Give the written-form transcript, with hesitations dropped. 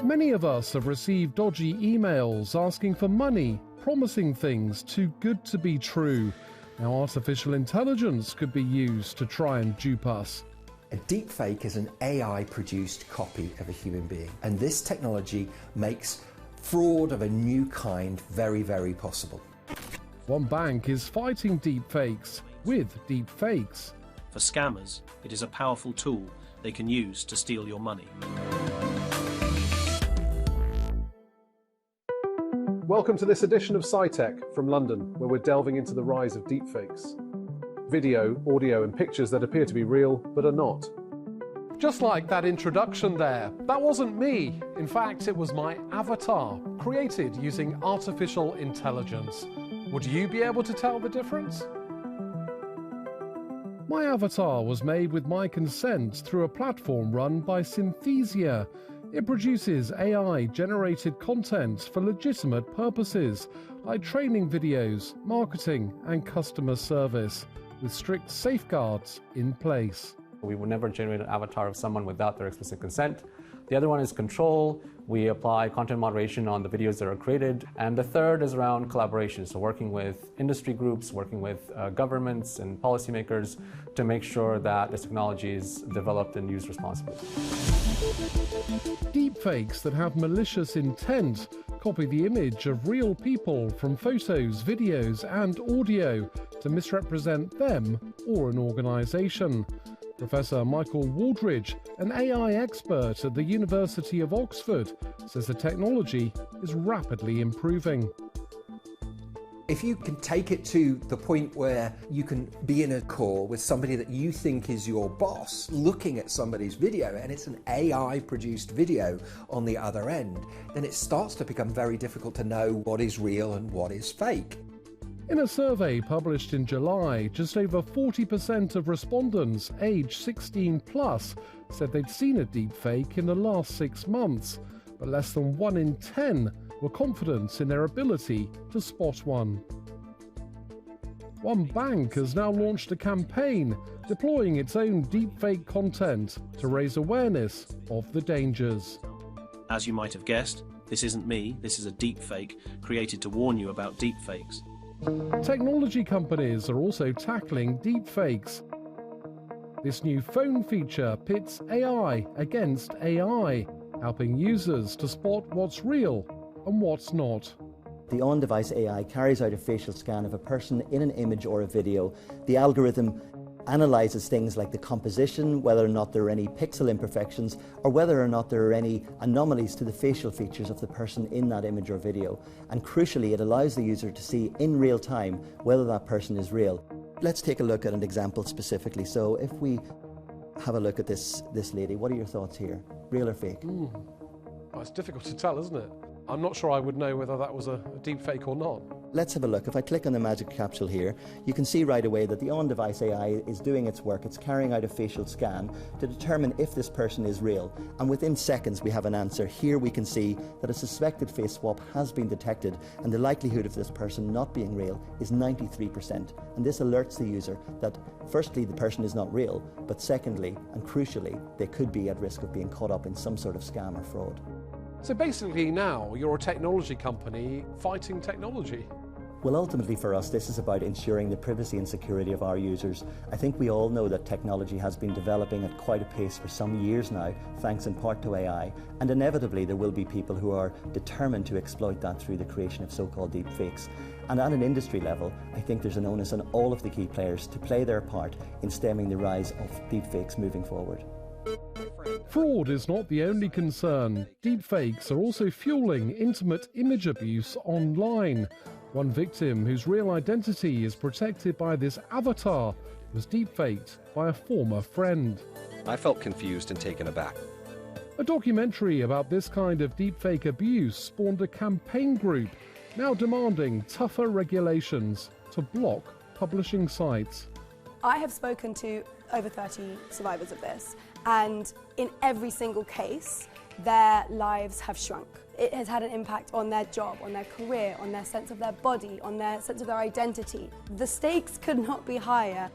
Many of us have received dodgy emails asking for money, promising things too good to be true. Now artificial intelligence could be used to try and dupe us. A deepfake is an AI-produced copy of a human being, and this technology makes fraud of a new kind very, very possible. One bank is fighting deepfakes with deepfakes. For scammers, it is a powerful tool they can use to steal your money. Welcome to this edition of Sci-Tech from London, where we're delving into the rise of deepfakes. Video, audio and pictures that appear to be real, but are not. Just like that introduction there, that wasn't me. In fact, it was my avatar, created using artificial intelligence. Would you be able to tell the difference? My avatar was made with my consent through a platform run by Synthesia. It produces AI-generated content for legitimate purposes, like training videos, marketing, and customer service, with strict safeguards in place. We would never generate an avatar of someone without their explicit consent. The other one is control. We apply content moderation on the videos that are created. And the third is around collaboration, so working with industry groups, working with governments and policymakers to make sure that this technology is developed and used responsibly. Deepfakes that have malicious intent copy the image of real people from photos, videos, and audio to misrepresent them or an organization. Professor Michael Waldridge, an AI expert at the University of Oxford, says the technology is rapidly improving. If you can take it to the point where you can be in a call with somebody that you think is your boss, looking at somebody's video, and it's an AI-produced video on the other end, then it starts to become very difficult to know what is real and what is fake. In a survey published in July, just over 40% of respondents aged 16 plus said they'd seen a deepfake in the last 6 months, but less than 1 in 10 were confident in their ability to spot one. One bank has now launched a campaign deploying its own deepfake content to raise awareness of the dangers. As you might have guessed, this isn't me, this is a deepfake created to warn you about deepfakes. Technology companies are also tackling deepfakes. This new phone feature pits AI against AI, helping users to spot what's real and what's not. The on-device AI carries out a facial scan of a person in an image or a video. The algorithm analyzes things like the composition, whether or not there are any pixel imperfections, or whether or not there are any anomalies to the facial features of the person in that image or video. And crucially, it allows the user to see in real time whether that person is real. Let's take a look at an example specifically. So if we have a look at this lady, what are your thoughts here? Real or fake? Well, it's difficult to tell, isn't it? I'm not sure I would know whether that was a deepfake or not. Let's have a look. If I click on the magic capsule here, you can see right away that the on-device AI is doing its work. It's carrying out a facial scan to determine if this person is real. And within seconds, we have an answer. Here we can see that a suspected face swap has been detected, and the likelihood of this person not being real is 93%. And this alerts the user that, firstly, the person is not real, but secondly, and crucially, they could be at risk of being caught up in some sort of scam or fraud. So basically now you're a technology company fighting technology. Well, ultimately for us, this is about ensuring the privacy and security of our users. I think we all know that technology has been developing at quite a pace for some years now, thanks in part to AI, and inevitably there will be people who are determined to exploit that through the creation of so-called deepfakes. And at an industry level, I think there's an onus on all of the key players to play their part in stemming the rise of deepfakes moving forward. Fraud is not the only concern. Deepfakes are also fueling intimate image abuse online. One victim whose real identity is protected by this avatar was deepfaked by a former friend. I felt confused and taken aback. A documentary about this kind of deepfake abuse spawned a campaign group now demanding tougher regulations to block publishing sites. I have spoken to over 30 survivors of this, and in every single case, their lives have shrunk. It has had an impact on their job, on their career, on their sense of their body, on their sense of their identity. The stakes could not be higher.